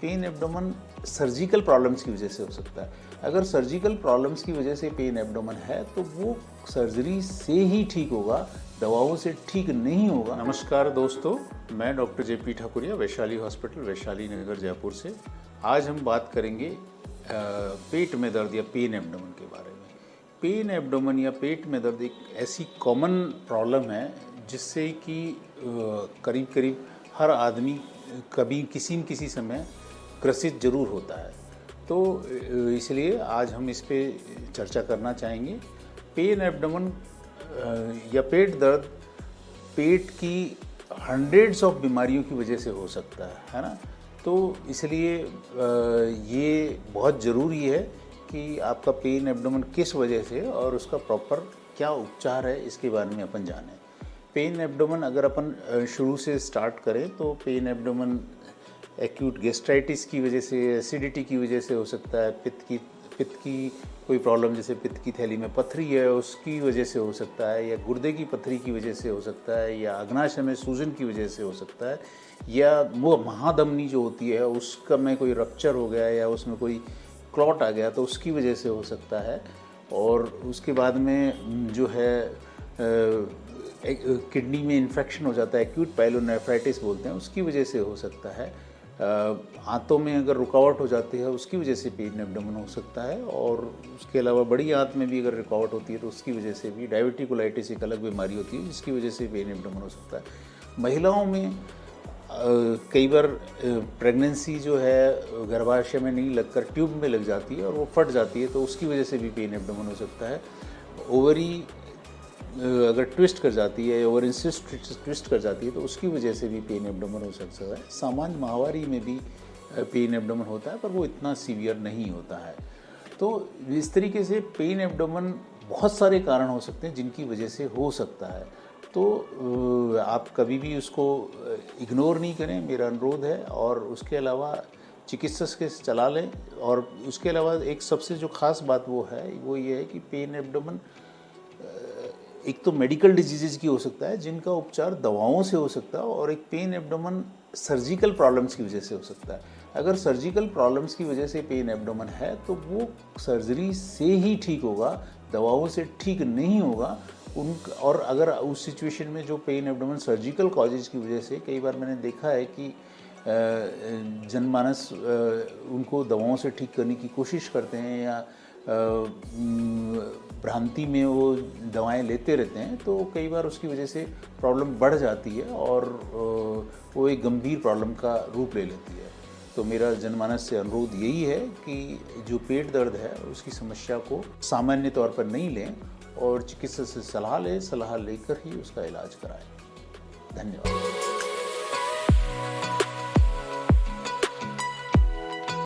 Pen abdomen surgical problems की वजह से हो सकता है। अगर सर्जिकल प्रॉब्लम्स की वजह से पेन एब्डोमेन है तो वो सर्जरी से ही ठीक होगा, दवाओं से ठीक नहीं होगा। नमस्कार दोस्तों, मैं doctor JP Thakuria, Vaishali hospital, Vaishali Nagar, Jaipur से। आज हम बात करेंगे पेट में दर्द या पेन एब्डोमेन के बारे में। पेन एब्डोमेन या पेट में दर्द एक ऐसी कॉमन प्रॉब्लम है जिससे कि करीब करीब हर आदमी कभी किसी न किसी समय ग्रसित जरूर होता है। तो इसलिए आज हम इस पे चर्चा करना चाहेंगे। पेन एब्डोमेन या पेट दर्द पेट की हंड्रेड्स ऑफ बीमारियों की वजह से हो सकता है ना। तो इसलिए ये बहुत ज़रूरी है कि आपका पेन एब्डोमेन किस वजह से और उसका प्रॉपर क्या उपचार है, इसके बारे में अपन जानें। पेन एब्डोमेन अगर अपन शुरू से स्टार्ट करें तो पेन एब्डोमेन एक्यूट गैस्ट्राइटिस की वजह से, एसिडिटी की वजह से हो सकता है। पित्त की कोई प्रॉब्लम, जैसे पित्त की थैली में पथरी है उसकी वजह से हो सकता है, या गुर्दे की पथरी की वजह से हो सकता है, या अग्नाशय में सूजन की वजह से हो सकता है, या वो महाधमनी जो होती है उसका में कोई रप्चर हो गया या उसमें कोई क्लॉट आ गया तो उसकी वजह से हो सकता है। और उसके बाद में जो है किडनी में इन्फेक्शन हो जाता है, एक्यूट पाइलोनेफ्राइटिस बोलते हैं, उसकी वजह से हो सकता है। आंतों में अगर रुकावट हो जाती है उसकी वजह से पेन एब्डोमेन हो सकता है। और उसके अलावा बड़ी आंत में भी अगर रुकावट होती है तो उसकी वजह से भी, डायबिटिकुलाइटिस एक अलग बीमारी होती है जिसकी वजह से पेन एब्डोमेन हो सकता है। महिलाओं में कई बार प्रेगनेंसी जो है गर्भाशय में नहीं लगकर ट्यूब में लग जाती है और वो फट जाती है तो उसकी वजह से भी पेन एब्डोमेन हो सकता है। ओवरी अगर ट्विस्ट कर जाती है, ओवर इंसिस्ट ट्विस्ट कर जाती है तो उसकी वजह से भी पेन एब्डोमेन हो सकता है। सामान्य माहवारी में भी पेन एब्डोमेन होता है पर वो इतना सीवियर नहीं होता है। तो इस तरीके से पेन एब्डोमेन बहुत सारे कारण हो सकते हैं जिनकी वजह से हो सकता है। तो आप कभी भी उसको इग्नोर नहीं करें, मेरा अनुरोध है। और उसके अलावा चिकित्सक के सलाह लें। और उसके अलावा एक सबसे जो ख़ास बात वो ये है कि पेन एब्डोमेन एक तो मेडिकल डिजीज़ की हो सकता है जिनका उपचार दवाओं से हो सकता है, और एक पेन एब्डोमेन सर्जिकल प्रॉब्लम्स की वजह से हो सकता है। अगर सर्जिकल प्रॉब्लम्स की वजह से पेन एब्डोमेन है तो वो सर्जरी से ही ठीक होगा, दवाओं से ठीक नहीं होगा। और अगर उस सिचुएशन में जो पेन एब्डोमेन सर्जिकल कॉजेज़ की वजह से, कई बार मैंने देखा है कि जनमानस उनको दवाओं से ठीक करने की कोशिश करते हैं या भ्रांति में वो दवाएं लेते रहते हैं, तो कई बार उसकी वजह से प्रॉब्लम बढ़ जाती है और वो एक गंभीर प्रॉब्लम का रूप ले लेती है। तो मेरा जनमानस से अनुरोध यही है कि जो पेट दर्द है उसकी समस्या को सामान्य तौर पर नहीं लें और चिकित्सक से सलाह लें, सलाह लेकर ही उसका इलाज कराएं। धन्यवाद।